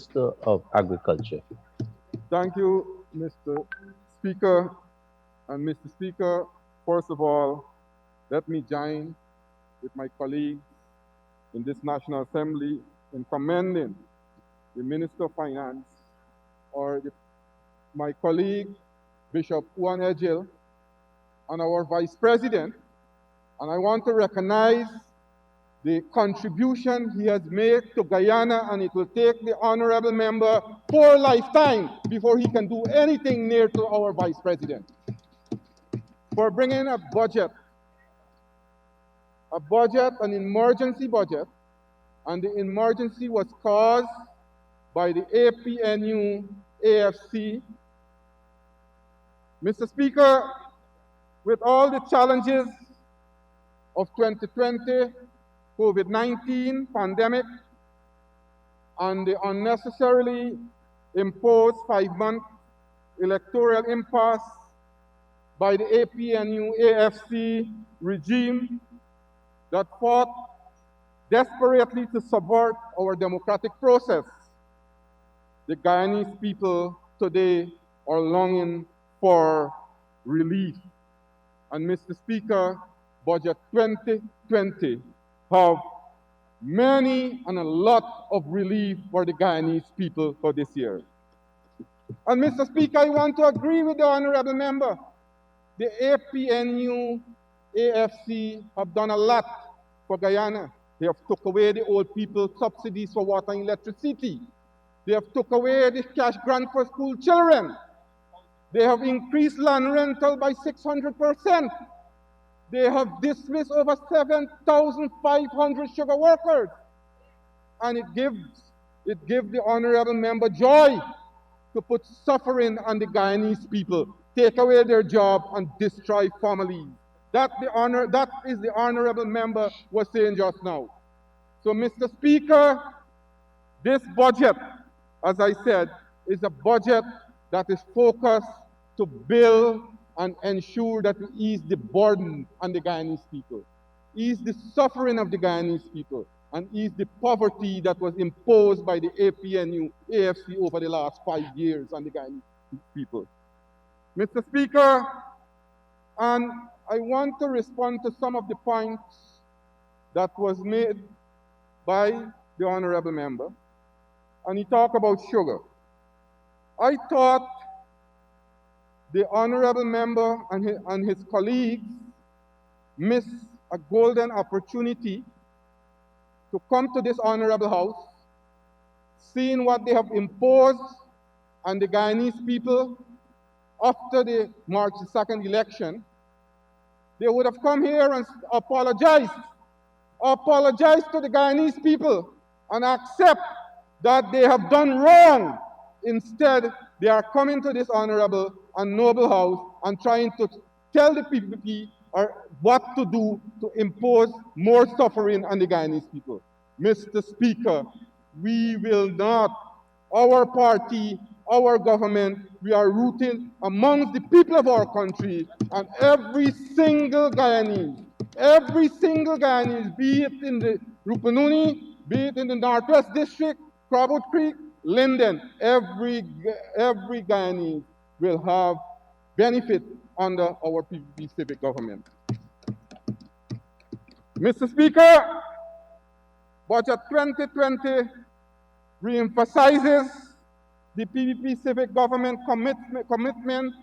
Minister of Agriculture. Thank you, Mr. Speaker. And Mr. Speaker, first of all, let me join with my colleagues in this National Assembly in commending the Minister of Finance or my colleague, Bishop Juan Ejil, and our Vice President. And I want to recognize the contribution he has made to Guyana, and it will take the honorable member for lifetime before he can do anything near to our Vice President. For bringing a budget, an emergency budget, and the emergency was caused by the APNU AFC. Mr. Speaker, with all the challenges of 2020, COVID-19 pandemic, and the unnecessarily imposed 5-month electoral impasse by the APNU AFC regime that fought desperately to subvert our democratic process, the Guyanese people today are longing for relief. And Mr. Speaker, Budget 2020 have many and a lot of relief for the Guyanese people for this year. And Mr. Speaker, I want to agree with the honorable member. The APNU AFC have done a lot for Guyana. They have took away the old people subsidies for water and electricity. They have took away the cash grant for school children. They have increased land rental by 600%. They have dismissed over 7,500 sugar workers. And it gives the honorable member joy to put suffering on the Guyanese people, take away their job and destroy families. That is the honorable member was saying just now. So, Mr. Speaker, this budget, as I said, is a budget that is focused to build and ensure that we ease the burden on the Guyanese people, ease the suffering of the Guyanese people, and ease the poverty that was imposed by the APNU AFC over the last 5 years on the Guyanese people. Mr. Speaker, and I want to respond to some of the points that was made by the honorable member, and he talked about sugar. I thought the honorable member and his colleagues missed a golden opportunity to come to this honorable house, seeing what they have imposed on the Guyanese people after the March 2nd election. They would have come here and apologized to the Guyanese people and accept that they have done wrong. Instead, they are coming to this honorable and noble house and trying to tell the PPP what to do to impose more suffering on the Guyanese people. Mr. Speaker, we will not, our party, our government, we are rooted amongst the people of our country, and every single Guyanese, be it in the Rupununi, be it in the Northwest District, Crabwood Creek, Linden, every Guyanese will have benefit under our PPP civic government. Mr. Speaker, Budget 2020 reemphasizes the PPP civic government commitment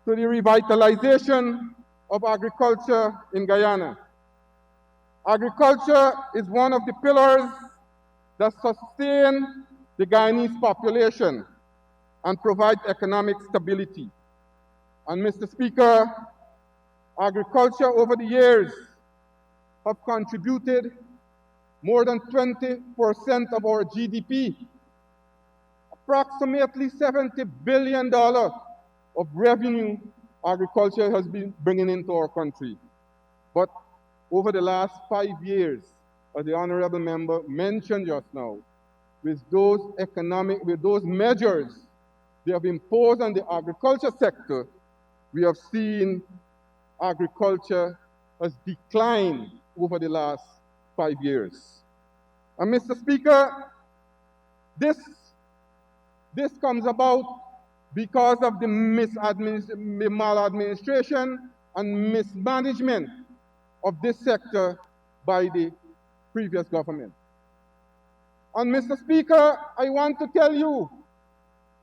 to the revitalization of agriculture in Guyana. Agriculture is one of the pillars that sustain the Guyanese population and provide economic stability. And Mr. Speaker, agriculture over the years have contributed more than 20% of our GDP, approximately $70 billion of revenue agriculture has been bringing into our country. But over the last 5 years, as the honorable member mentioned just now, with those measures they have imposed on the agriculture sector, we have seen agriculture has declined over the last 5 years. And Mr. Speaker, This, this comes about because of the maladministration and mismanagement of this sector by the previous government. And Mr. Speaker, I want to tell you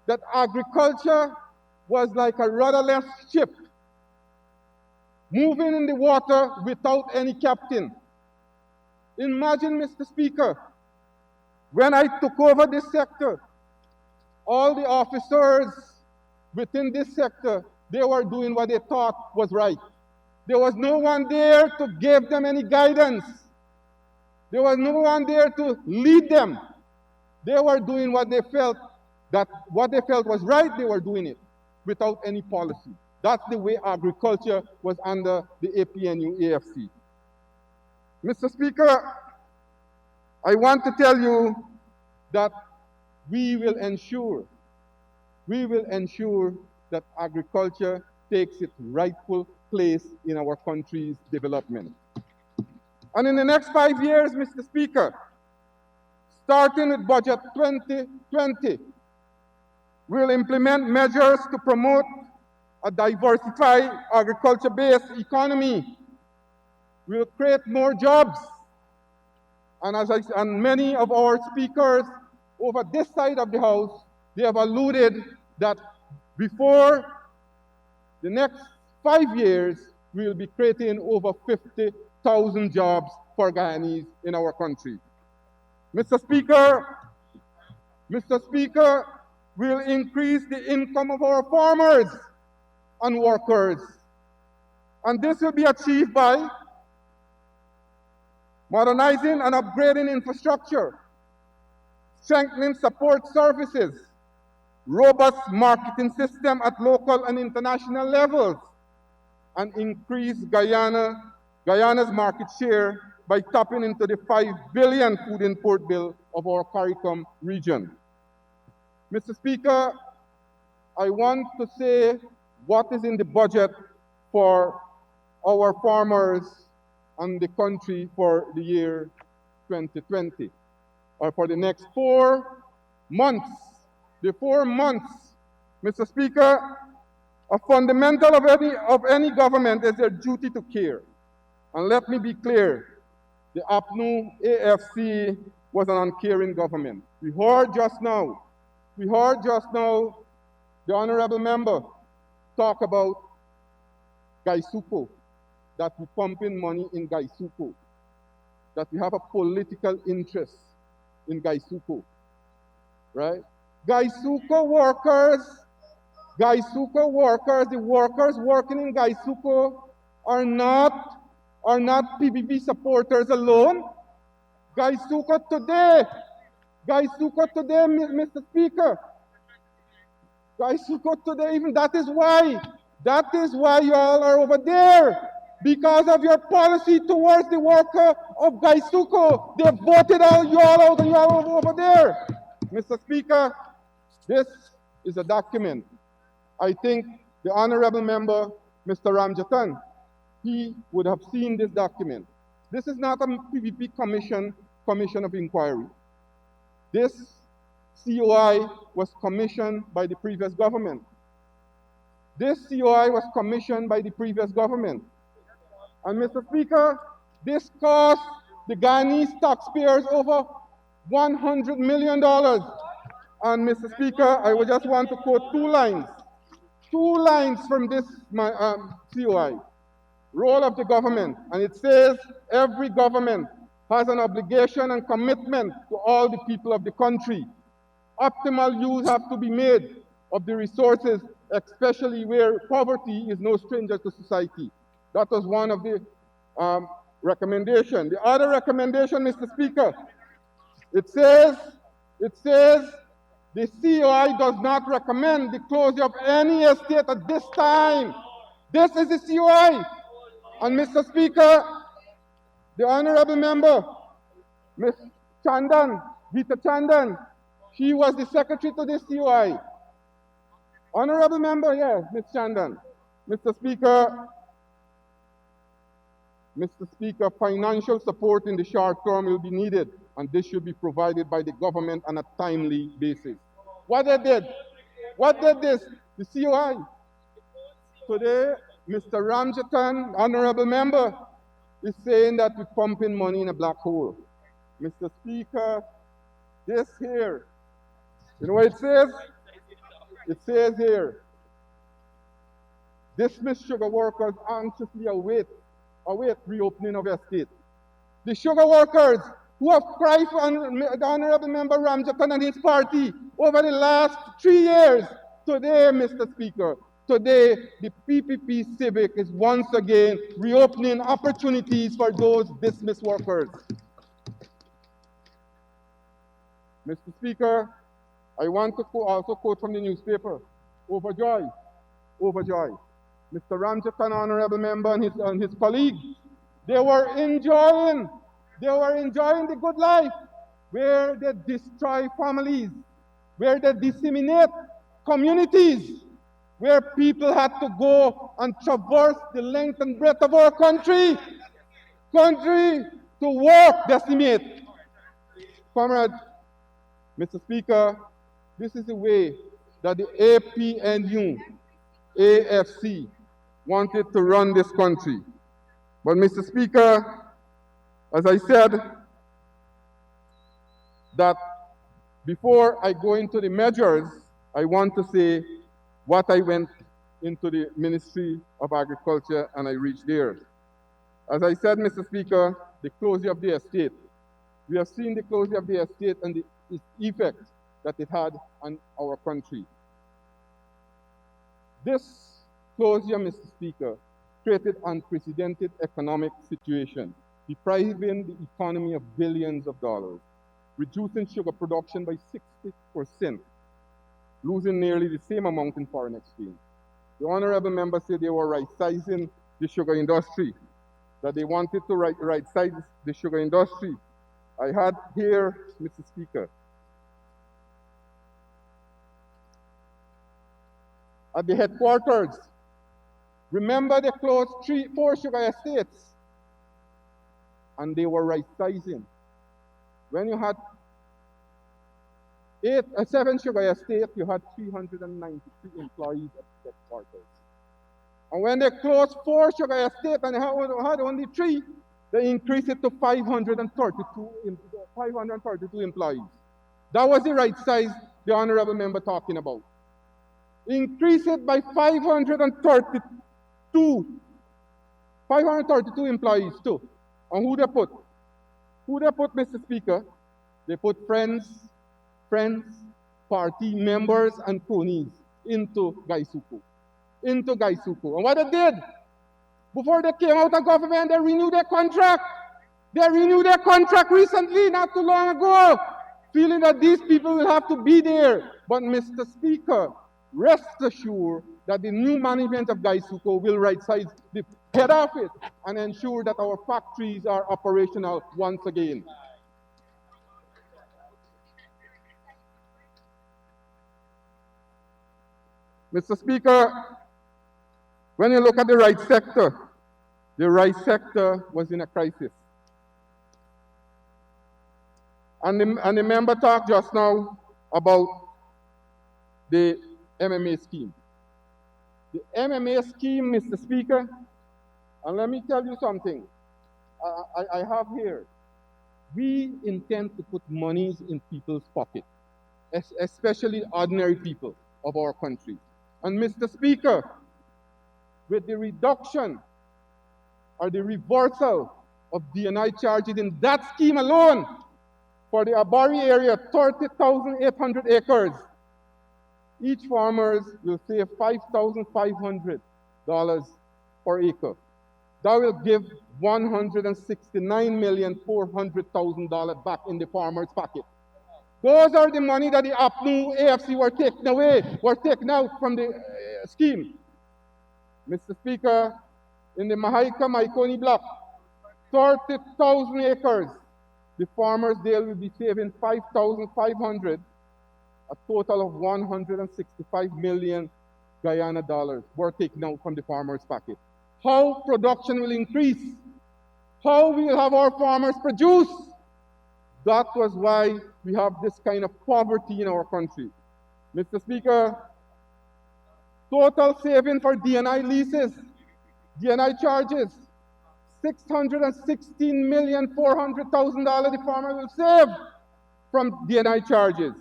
that agriculture was like a rudderless ship moving in the water without any captain. Imagine, Mr. Speaker, when I took over this sector, all the officers within this sector, they were doing what they thought was right. There was no one there to give them any guidance. There was no one there to lead them. They were doing what they felt was right, they were doing it without any policy. That's the way agriculture was under the APNU AFC. Mr. Speaker, I want to tell you that we will ensure that agriculture takes its rightful place in our country's development. And in the next 5 years, Mr. Speaker, starting with Budget 2020, we'll implement measures to promote a diversified agriculture-based economy. We'll create more jobs. And many of our speakers over this side of the House, they have alluded that before the next 5 years, we'll be creating over 50,000 jobs for Guyanese in our country. Mr. Speaker, we'll increase the income of our farmers and workers. And this will be achieved by modernizing and upgrading infrastructure, strengthening support services, robust marketing system at local and international levels, and increase Guyana's market share by tapping into the 5 billion food import bill of our CARICOM region. Mr. Speaker, I want to say what is in the budget for our farmers and the country for the year 2020, or for the next 4 months. The 4 months, Mr. Speaker, a fundamental of any government is their duty to care. And let me be clear, the APNU AFC was an uncaring government. We heard just now the honorable member talk about Gaisuko, that we pump in money in Gaisuko, that we have a political interest in Gaisuko, right? Gaisuko workers, the workers working in Gaisuko are not PBB supporters alone. Gaisuko today, Mr. Speaker, Gaisuko today, even that is why you all are over there. Because of your policy towards the worker of Gaisuko, they voted you all out and you all over there. Mr. Speaker, this is a document. I think the honorable member, Mr. Ramjatan, he would have seen this document. This is not a PVP commission of inquiry. This COI was commissioned by the previous government. This COI was commissioned by the previous government. And Mr. Speaker, this cost the Guyanese taxpayers over $100 million. And Mr. Speaker, I would just want to quote 2 lines from this COI, role of the government. And it says, every government has an obligation and commitment to all the people of the country. Optimal use has to be made of the resources, especially where poverty is no stranger to society. That was one of the recommendations. The other recommendation, Mr. Speaker, it says the COI does not recommend the closure of any estate at this time. This is the COI. And Mr. Speaker, the honorable member, Ms. Chandan, Gita Chandan, she was the secretary to this COI. Honorable member, yes, Ms. Chandan. Mr. Speaker, financial support in the short term will be needed and this should be provided by the government on a timely basis. What they did? What did this? The COI. Today, Mr. Ramjatan, honorable member, is saying that we're pumping money in a black hole. Mr. Speaker, this here, you know what it says? It says here, dismissed sugar workers anxiously await reopening of estate. The sugar workers who have cried for the honorable member Ramjatan and his party over the last 3 years. Today, Mr. Speaker, today the PPP Civic is once again reopening opportunities for those dismissed workers. Mr. Speaker, I want to also quote from the newspaper, overjoyed. Mr. Ramjatan, honorable member, and his colleagues, they were enjoying the good life, where they destroy families, where they disseminate communities, where people had to go and traverse the length and breadth of our country to work, decimate. Comrade, Mr. Speaker, this is the way that the APNU, AFC, wanted to run this country. But Mr. Speaker, as I said, that before I go into the measures, I want to say what I went into the Ministry of Agriculture and I reached there. As I said, Mr. Speaker, the closure of the estate. We have seen the closure of the estate and the effect that it had on our country. This closure, Mr. Speaker, created unprecedented economic situation, depriving the economy of billions of dollars, reducing sugar production by 60%, losing nearly the same amount in foreign exchange. The honorable member said they were right-sizing the sugar industry, that they wanted to right-size the sugar industry. I had here, Mr. Speaker, at the headquarters, remember they closed 4 sugar estates, and they were right-sizing. When you had 7 sugar estates, you had 393 employees at the headquarters. And when they closed 4 sugar estates and had only 3, they increased it to 532 employees. That was the right size the honorable member talking about. Increase it by 532 employees too. And who they put? Mr. Speaker? They put friends, party members, and cronies into Gaisuku. And what they did, before they came out of government, they renewed their contract. They renewed their contract recently, not too long ago, feeling that these people will have to be there. But Mr. Speaker, rest assured that the new management of Gaisuku will right-size the head office and ensure that our factories are operational once again. Mr. Speaker, when you look at the rice sector was in a crisis. And the member talked just now about the MMA scheme. The MMA scheme, Mr. Speaker, and let me tell you something. I have here, we intend to put monies in people's pockets, especially ordinary people of our country. And Mr. Speaker, with the reduction or the reversal of D&I charges in that scheme alone, for the Abari area, 30,800 acres, each farmer will save $5,500 per acre. That will give $169,400,000 back in the farmer's pocket. Those are the money that the APNU AFC were taken out from the scheme. Mr. Speaker, in the Mahaika Maikoni block, 30,000 acres, the farmers there will be saving $5,500, a total of 165 million Guyana dollars were taken out from the farmers' pocket. How production will increase? How we will have our farmers produce? That was why we have this kind of poverty in our country. Mr. Speaker, total saving for DNI leases, DNI charges, $616,400,000 the farmer will save from DNI charges.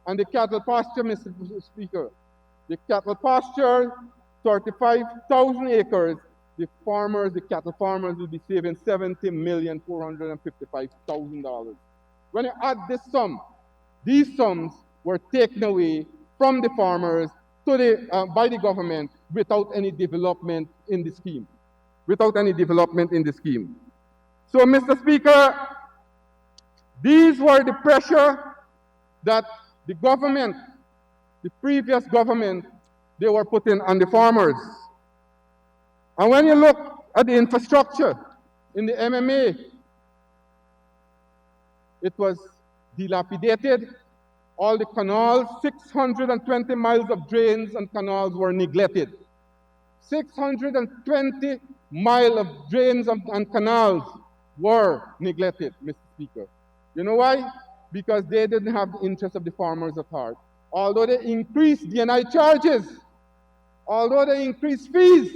And the cattle pasture, Mr. Speaker, the cattle pasture, 35,000 acres, the cattle farmers will be saving $70,455,000. When you add this sum, these sums were taken away from the farmers by the government without any development in the scheme. Without any development in the scheme. So, Mr. Speaker, these were the pressure that the government, the previous government, they were putting on the farmers. And when you look at the infrastructure in the MMA, it was dilapidated. All the canals, 620 miles of drains and canals were neglected. 620 miles of drains and canals were neglected, Mr. Speaker. You know why? Because they didn't have the interest of the farmers at heart. Although they increased DNI charges, although they increased fees,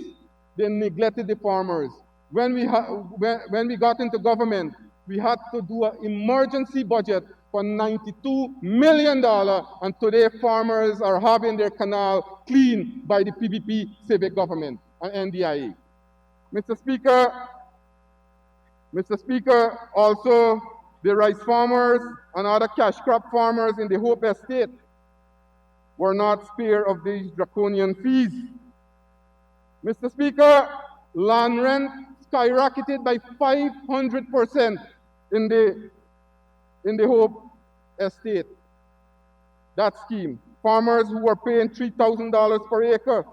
they neglected the farmers. When we got into government, we had to do an emergency budget for $92 million, and today farmers are having their canal cleaned by the PPP civic government and NDIA. Mr. Speaker, also the rice farmers and other cash crop farmers in the Hope Estate were not spared of these draconian fees. Mr. Speaker, land rent skyrocketed by 500% in the Hope Estate. That scheme, farmers who were paying $3,000 per acre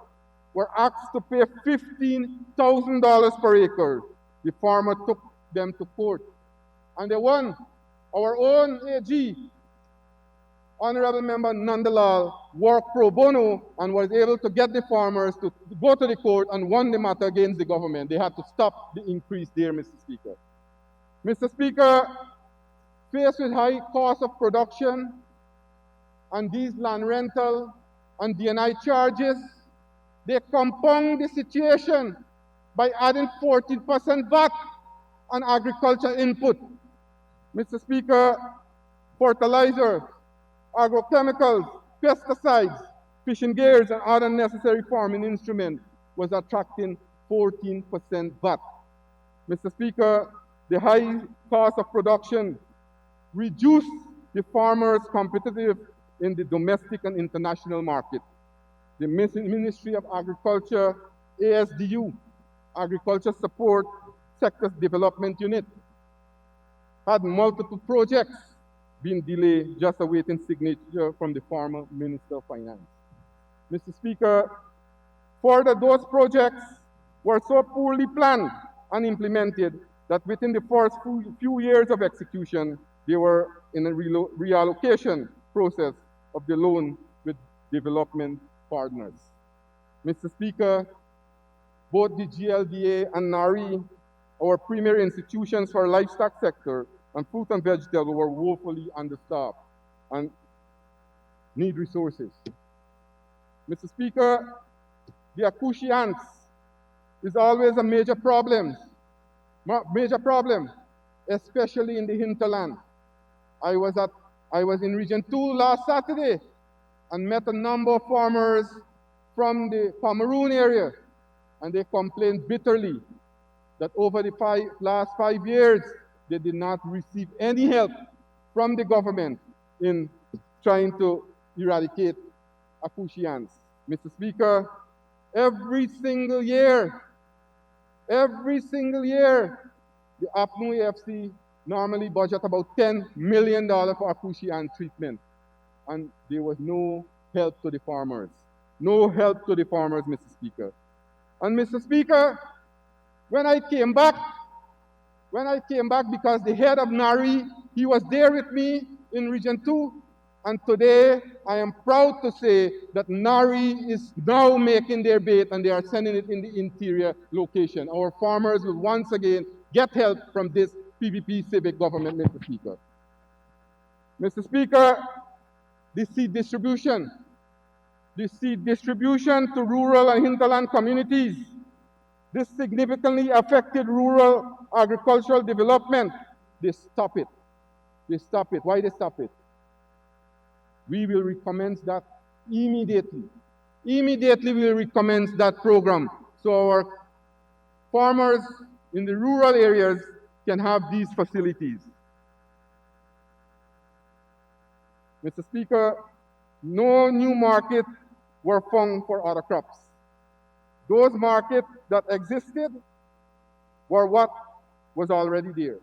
were asked to pay $15,000 per acre. The farmer took them to court. And they won. Our own AG, Honorable Member Nandalal, worked pro bono and was able to get the farmers to go to the court and won the matter against the government. They had to stop the increase there, Mr. Speaker. Mr. Speaker, faced with high cost of production and these land rental and DNI charges, they compound the situation by adding 14% VAT on agriculture input. Mr. Speaker, fertilizer, agrochemicals, pesticides, fishing gears, and other necessary farming instruments was attracting 14% VAT. Mr. Speaker, the high cost of production reduced the farmers' competitive in the domestic and international market. The Ministry of Agriculture, ASDU, Agriculture Support Sectors Development Unit, had multiple projects being delayed, just awaiting signature from the former Minister of Finance. Mr. Speaker, further, those projects were so poorly planned and implemented that within the first few years of execution, they were in a reallocation process of the loan with development partners. Mr. Speaker, both the GLDA and NARI, our premier institutions for livestock sector and fruit and vegetable, were woefully understaffed and need resources. Mr. Speaker, the Akushi ants is always a major problem, especially in the hinterland. I was in Region 2 last Saturday and met a number of farmers from the Cameroon area, and they complained bitterly that over the last 5 years, they did not receive any help from the government in trying to eradicate Akushi ants. Mr. Speaker, every single year, the APNU AFC normally budget about $10 million for Akushi ant treatment, and there was no help to the farmers. No help to the farmers, Mr. Speaker. And Mr. Speaker, when I came back, because the head of NARI, he was there with me in Region 2, and today I am proud to say that NARI is now making their bait and they are sending it in the interior location. Our farmers will once again get help from this PPP civic government, Mr. Speaker. Mr. Speaker, the seed distribution. The seed distribution to rural and hinterland communities. This significantly affected rural agricultural development. They stop it. They stop it. Why they stop it? We will recommence that immediately. Immediately we will recommence that program so our farmers in the rural areas can have these facilities. Mr. Speaker, no new market were found for other crops. Those markets that existed were what was already there.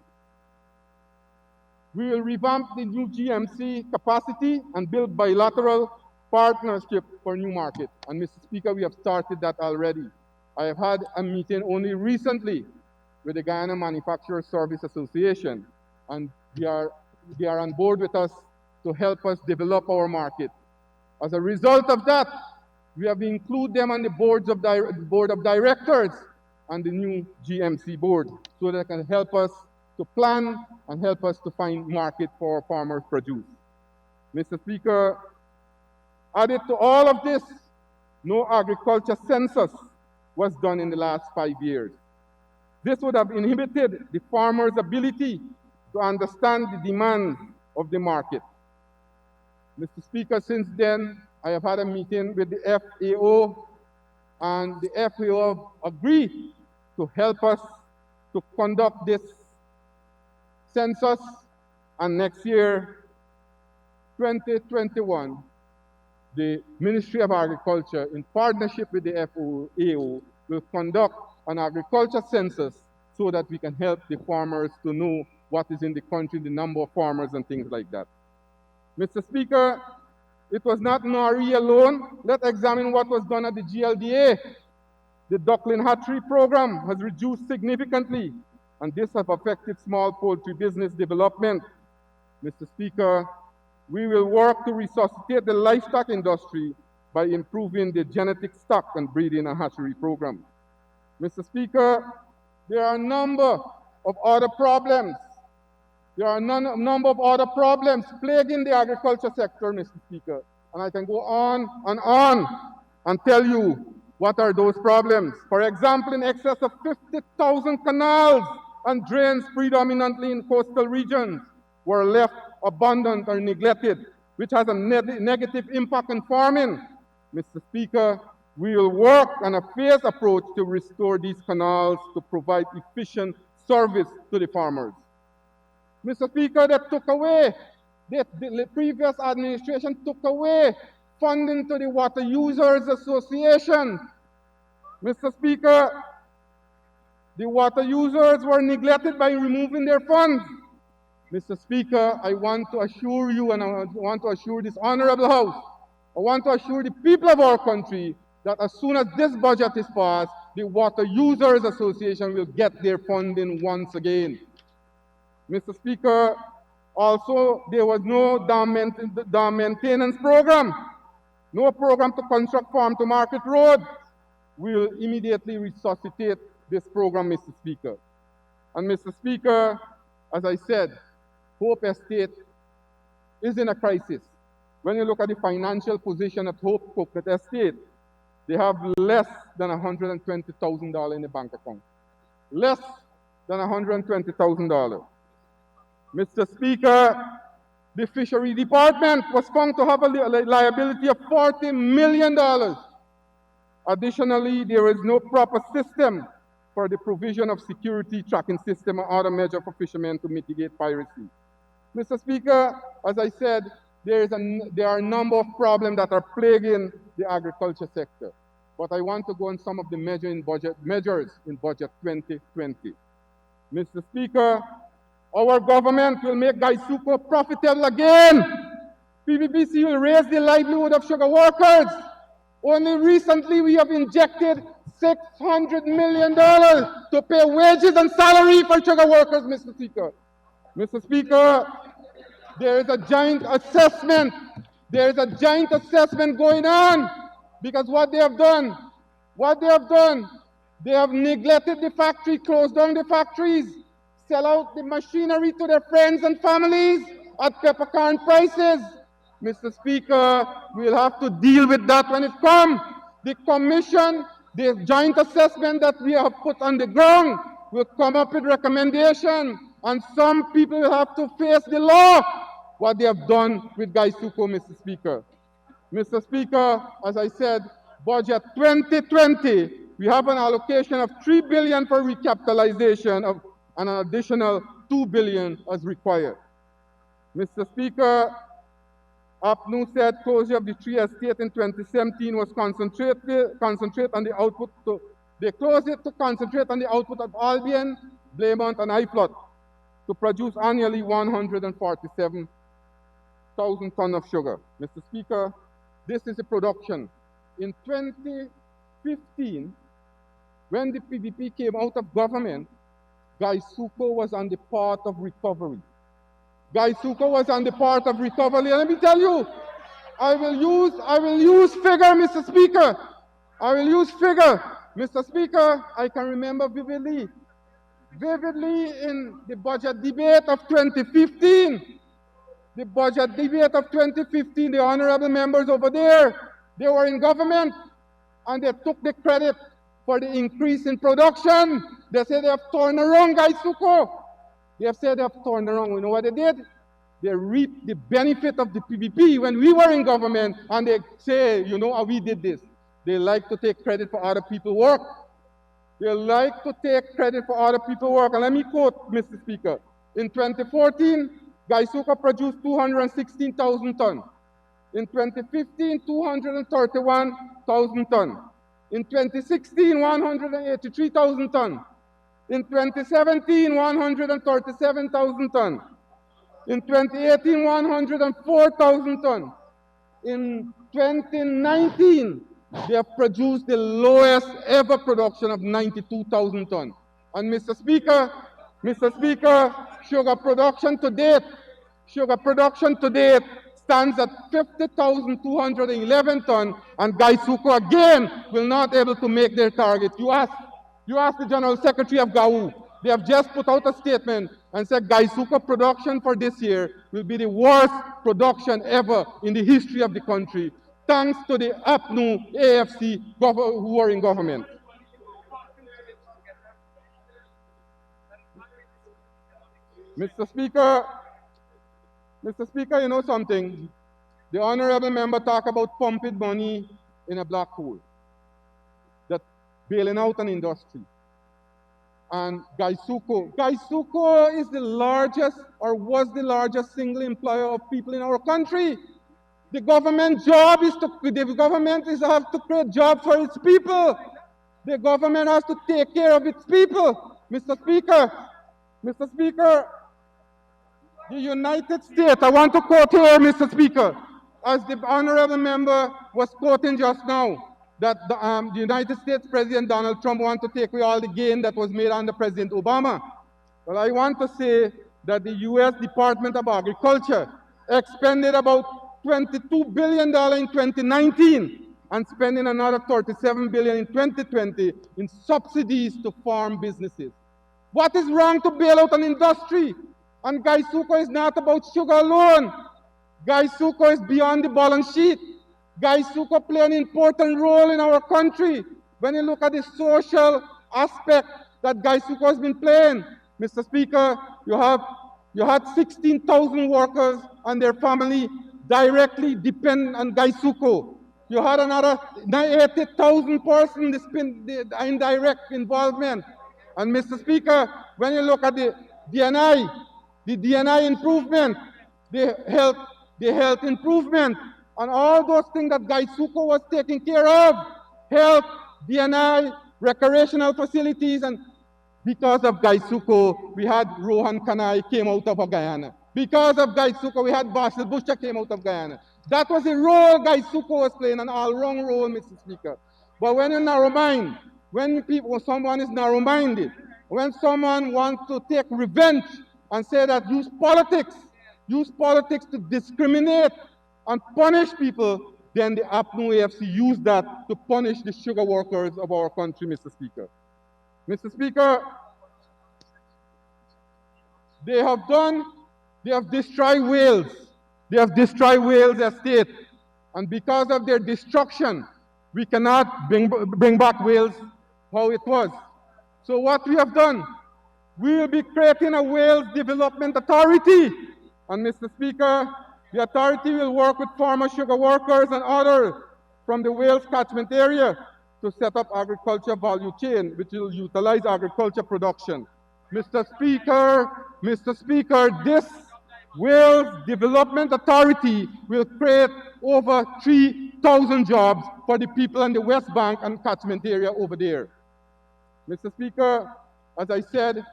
We will revamp the new GMC capacity and build bilateral partnership for new markets. And Mr. Speaker, we have started that already. I have had a meeting only recently with the Guyana Manufacturer Service Association, and they are on board with us to help us develop our market. As a result of that, we have included them on the board of directors and the new GMC board so that they can help us to plan and help us to find market for our farmers' produce. Mr. Speaker, added to all of this, no agriculture census was done in the last 5 years. This would have inhibited the farmers' ability to understand the demands of the market. Mr. Speaker, since then, I have had a meeting with the FAO, and the FAO agreed to help us to conduct this census, and next year, 2021, the Ministry of Agriculture, in partnership with the FAO, will conduct an agriculture census so that we can help the farmers to know what is in the country, the number of farmers and things like that. Mr. Speaker, it was not Nari alone. Let's examine what was done at the GLDA. The duckling hatchery program has reduced significantly, and this has affected small poultry business development. Mr. Speaker, we will work to resuscitate the livestock industry by improving the genetic stock and breeding and hatchery program. Mr. Speaker, there are a number of other problems. There are a number of other problems plaguing the agriculture sector, Mr. Speaker. And I can go on and tell you what are those problems. For example, in excess of 50,000 canals and drains predominantly in coastal regions were left abandoned or neglected, which has a negative impact on farming. Mr. Speaker, we will work on a phased approach to restore these canals to provide efficient service to the farmers. Mr. Speaker, the previous administration took away funding to the Water Users Association. Mr. Speaker, the water users were neglected by removing their funds. Mr. Speaker, I want to assure you, and I want to assure this honorable House, I want to assure the people of our country that as soon as this budget is passed, the Water Users Association will get their funding once again. Mr. Speaker, also there was no dam maintenance program, no program to construct farm-to-market road. We will immediately resuscitate this program, Mr. Speaker. And Mr. Speaker, as I said, Hope Estate is in a crisis. When you look at the financial position at Hope Estate, they have less than $120,000 in the bank account. Less than $120,000. Mr. Speaker, the Fishery Department was found to have a liability of $40 million. Additionally, there is no proper system for the provision of security tracking system or other measure for fishermen to mitigate piracy. Mr. Speaker, as I said, there are a number of problems that are plaguing the agriculture sector. But I want to go on some of the measures in budget 2020. Mr. Speaker, our government will make Gaisuko profitable again. PBBC will raise the livelihood of sugar workers. Only recently we have injected $600 million to pay wages and salary for sugar workers, Mr. Speaker. Mr. Speaker, there is a joint assessment. There is a joint assessment going on because what they have done, they have neglected the factory, closed down the factories, sell out the machinery to their friends and families, at peppercorn prices. Mr. Speaker, we'll have to deal with that when it comes. The commission, the joint assessment that we have put on the ground will come up with recommendation, and some people will have to face the law, what they have done with Gaisuko, Mr. Speaker. Mr. Speaker, as I said, budget 2020, we have an allocation of $3 billion for recapitalization of an additional $2 billion as required. Mr. Speaker, APNU said closure of the three estates in 2017 was concentrate on the output. They closed it to concentrate on the output of Albion, Blaymont, and Iflot to produce annually 147,000 tons of sugar. Mr. Speaker, this is a production. In 2015, when the PBP came out of government, Gaisuko was on the path of recovery. Gaisuko was on the path of recovery. And let me tell you, I will use figure, Mr. Speaker. I will use figure. Mr. Speaker, I can remember vividly in the budget debate of 2015. The budget debate of 2015, the honorable members over there, they were in government, and they took the credit for the increase in production. They said they have turned around Gaisuko. They have said they have turned around. You know what they did? They reaped the benefit of the PBP when we were in government, and they say, you know how we did this. They like to take credit for other people's work. They like to take credit for other people's work. And let me quote, Mr. Speaker. In 2014, Gaisuko produced 216,000 tons. In 2015, 231,000 tons. In 2016, 183,000 tons. In 2017, 137,000 tons. In 2018, 104,000 tons. In 2019, they have produced the lowest ever production of 92,000 tons. And Mr. Speaker, sugar production to date stands at 50,211 tons, and Gaisuko again will not able to make their target. You ask the General Secretary of GAU. They have just put out a statement and said Gaisuko production for this year will be the worst production ever in the history of the country, thanks to the APNU AFC who are in government. Mr. Speaker, you know something? The honorable member talk about pumping money in a black hole, that bailing out an industry. And Gaisuko is the largest, or was the largest single employer of people in our country. The government job is to have to create jobs for its people. The government has to take care of its people. Mr. Speaker, the United States, I want to quote here, Mr. Speaker, as the honorable member was quoting just now, that the United States President Donald Trump wants to take away all the gain that was made under President Obama. Well, I want to say that the U.S. Department of Agriculture expended about $22 billion in 2019 and spending another $37 billion in 2020 in subsidies to farm businesses. What is wrong to bail out an industry? And Gaisuko is not about sugar alone. Gaisuko is beyond the balance sheet. Gaisuko play an important role in our country. When you look at the social aspect that Gaisuko has been playing, Mr. Speaker, you had 16,000 workers and their family directly depend on Gaisuko. You had another 80,000 persons the indirect involvement. And Mr. Speaker, when you look at the DNI improvement, the health improvement, and all those things that Gaisuko was taking care of, health, DNI, recreational facilities, and because of Gaisuko, we had Rohan Kanai came out of Guyana. Because of Gaisuko, we had Basil Busha came out of Guyana. That was the role Gaisuko was playing, an all-wrong role, Mr. Speaker. But when you're narrow-minded, when someone is narrow-minded, when someone wants to take revenge and say that use politics to discriminate and punish people, then the APNU AFC used that to punish the sugar workers of our country, Mr. Speaker. Mr. Speaker, they have done They have destroyed Wales. They have destroyed Wales estate. And because of their destruction, we cannot bring back Wales how it was. So what we have done, we will be creating a Wales Development Authority. And Mr. Speaker, the authority will work with former sugar workers and others from the Wales catchment area to set up agriculture value chain, which will utilize agriculture production. Mr. Speaker, this Wales Development Authority will create over 3,000 jobs for the people in the West Bank and catchment area over there. Mr. Speaker, as I said,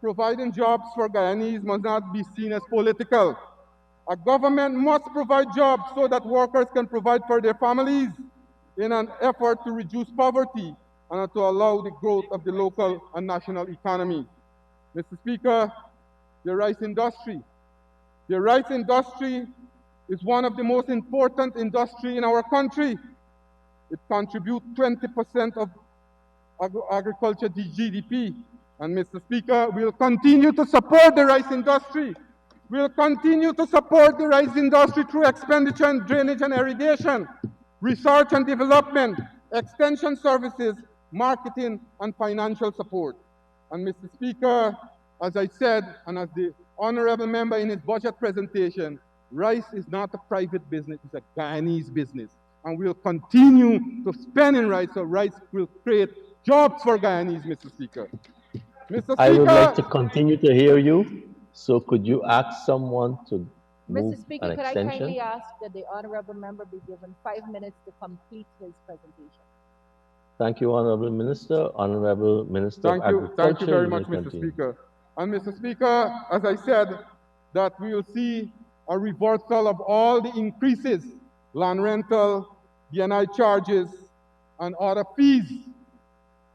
providing jobs for Guyanese must not be seen as political. A government must provide jobs so that workers can provide for their families in an effort to reduce poverty and to allow the growth of the local and national economy. Mr. Speaker, the rice industry. The rice industry is one of the most important industries in our country. It contributes 20% of agriculture GDP. And Mr. Speaker, we'll continue to support the rice industry. We'll continue to support the rice industry through expenditure in drainage and irrigation, research and development, extension services, marketing, and financial support. And Mr. Speaker, as I said, and as the honorable member in his budget presentation, rice is not a private business, it's a Guyanese business. And we'll continue to spend in rice, so rice will create jobs for Guyanese, Mr. Speaker. Mr. Speaker, I would like to continue to hear you. So could you ask someone to move Mr. Speaker, an could I extension? kindly ask that the honorable member be given 5 minutes to complete his presentation? Thank you, Honorable Minister. Honorable Minister of Agriculture. Thank you very much, may Mr. continue. Speaker. And Mr. Speaker, as I said, that we will see a reversal of all the increases, land rental, BNI charges, and other fees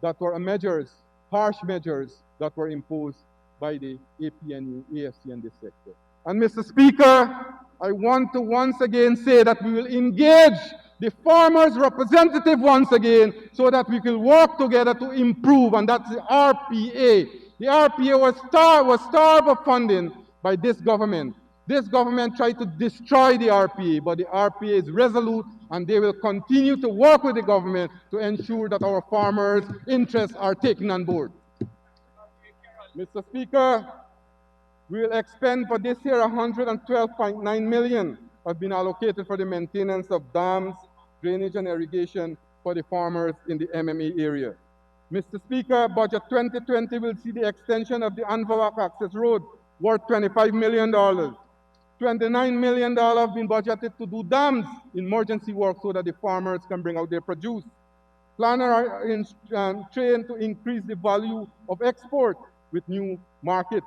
that were measures, harsh measures that were imposed by the APNU, AFC, and this sector. And Mr. Speaker, I want to once again say that we will engage the farmers' representative once again so that we can work together to improve, and that's the RPA. The RPA was starved of funding by this government. This government tried to destroy the RPA, but the RPA is resolute, and they will continue to work with the government to ensure that our farmers' interests are taken on board. Mr. Speaker, we will expend for this year 112.9 million have been allocated for the maintenance of dams, drainage and irrigation for the farmers in the MMA area. Mr. Speaker, Budget 2020 will see the extension of the Anvawak Access Road worth $25 million. $29 million have been budgeted to do dams, emergency work, so that the farmers can bring out their produce. Planners are trained to increase the value of export with new markets.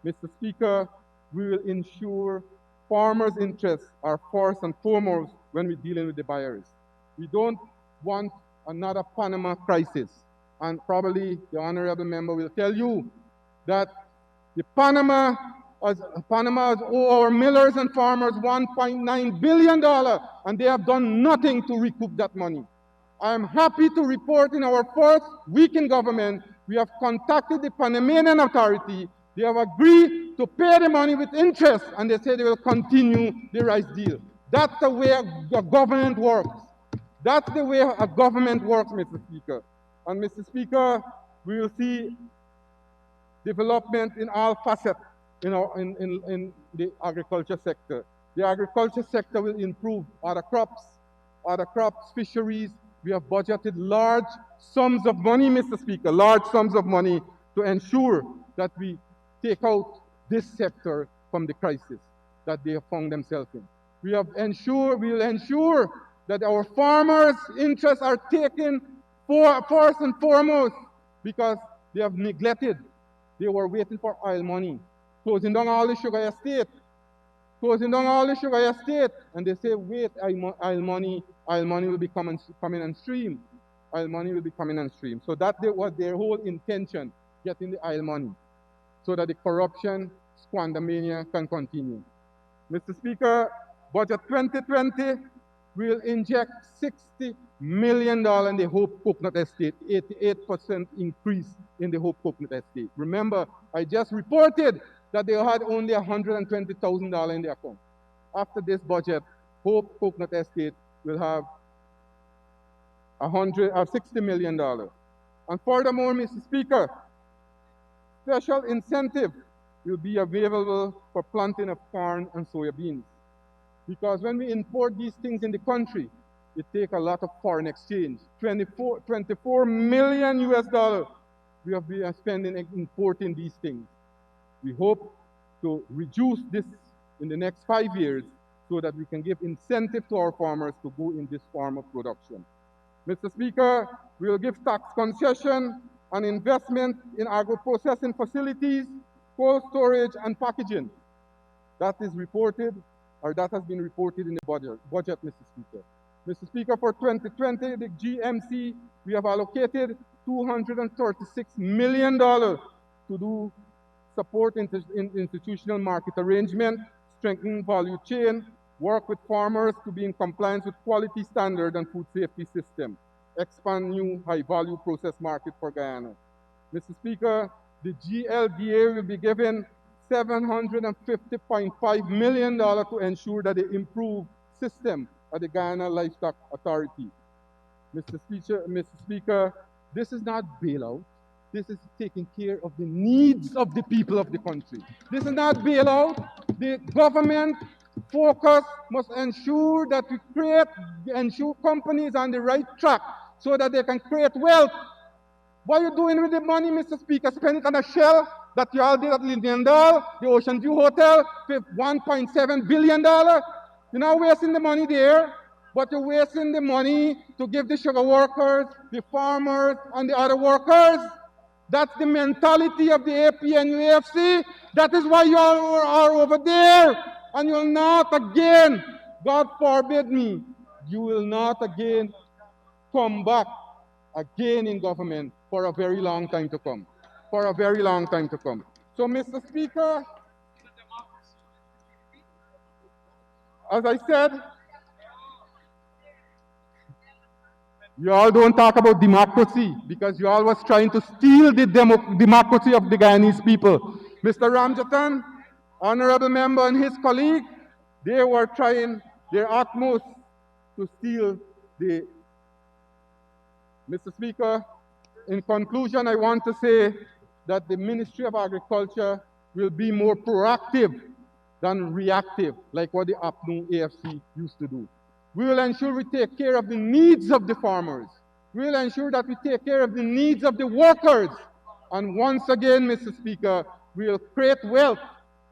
Mr. Speaker, we will ensure farmers' interests are first and foremost when we're dealing with the buyers. We don't want another Panama crisis. And probably the honorable member will tell you that the Panama has owed our millers and farmers $1.9 billion, and they have done nothing to recoup that money. I am happy to report in our first week in government, we have contacted the Panamanian authority. They have agreed to pay the money with interest, and they say they will continue the rice deal. That's the way a government works. That's the way a government works, Mr. Speaker. And Mr. Speaker, we will see development in all facets in the agriculture sector. The agriculture sector will improve other crops, fisheries. We have budgeted large sums of money, Mr. Speaker, large sums of money to ensure that we take out this sector from the crisis that they have found themselves in. We will ensure that our farmers' interests are taken first and foremost, because they have neglected. They were waiting for oil money, closing down all the sugar estate, and they say, wait, oil money will be coming on stream. Oil money will be coming on stream. So that was their whole intention, getting the oil money, so that the corruption, squandermania can continue. Mr. Speaker, Budget 2020 will inject $60 million in the Hope Coconut Estate, 88% increase in the Hope Coconut Estate. Remember, I just reported that they had only $120,000 in their account. After this budget, Hope Coconut Estate will have $60 million. And furthermore, Mr. Speaker, special incentive will be available for planting of corn and soya beans. Because when we import these things in the country, it takes a lot of foreign exchange. 24 million US dollars we have been spending importing these things. We hope to reduce this in the next 5 years so that we can give incentive to our farmers to go in this form of production. Mr. Speaker, we will give tax concession and investment in agro-processing facilities, cold storage, and packaging. That is reported, or that has been reported in the budget, Mr. Speaker. Mr. Speaker, for 2020, the GMC, we have allocated $236 million to do support institutional market arrangement, strengthen value chain, work with farmers to be in compliance with quality standard and food safety system, expand new high-value processed market for Guyana. Mr. Speaker, the GLDA will be given $750.5 million to ensure that they improve system at the Guyana Livestock Authority. Mr. Speaker, this is not bailout. This is taking care of the needs of the people of the country. This is not bailout. The government focus must ensure that we ensure companies on the right track so that they can create wealth. What are you doing with the money, Mr. Speaker? Spend it on a shell that you all did at Lindendal, the Ocean View Hotel, with $1.7 billion. You're not wasting the money there, but you're wasting the money to give the sugar workers, the farmers, and the other workers. That's the mentality of the AP and UAFC. That is why you all are over there. And you will not again, God forbid me, you will not again come back again in government for a very long time to come. For a very long time to come. So, Mr. Speaker, as I said, you all don't talk about democracy because you all was trying to steal the democracy of the Guyanese people. Mr. Ramjatan, honorable member and his colleague, they were trying their utmost to steal the... Mr. Speaker, in conclusion, I want to say that the Ministry of Agriculture will be more proactive than reactive, like what the APNU AFC used to do. We will ensure we take care of the needs of the farmers. We will ensure that we take care of the needs of the workers. And once again, Mr. Speaker, we will create wealth.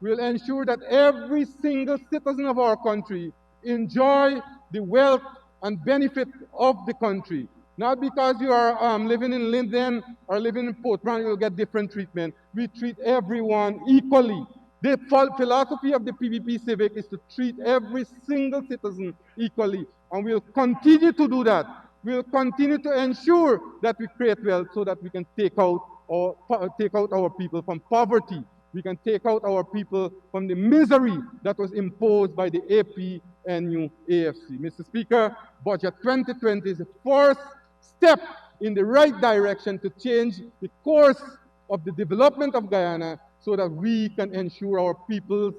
We will ensure that every single citizen of our country enjoy the wealth and benefit of the country. Not because you are living in Linden or living in Portland, you will get different treatment. We treat everyone equally. The philosophy of the PVP Civic is to treat every single citizen equally, and we'll continue to do that. We'll continue to ensure that we create wealth so that we can take out our people from poverty. We can take out our people from the misery that was imposed by the AP and new AFC. Mr. Speaker, Budget 2020 is the first step in the right direction to change the course of the development of Guyana so that we can ensure our people's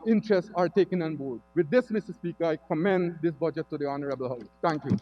interests are taken on board. With this, Mr. Speaker, I commend this budget to the Honorable House. Thank you.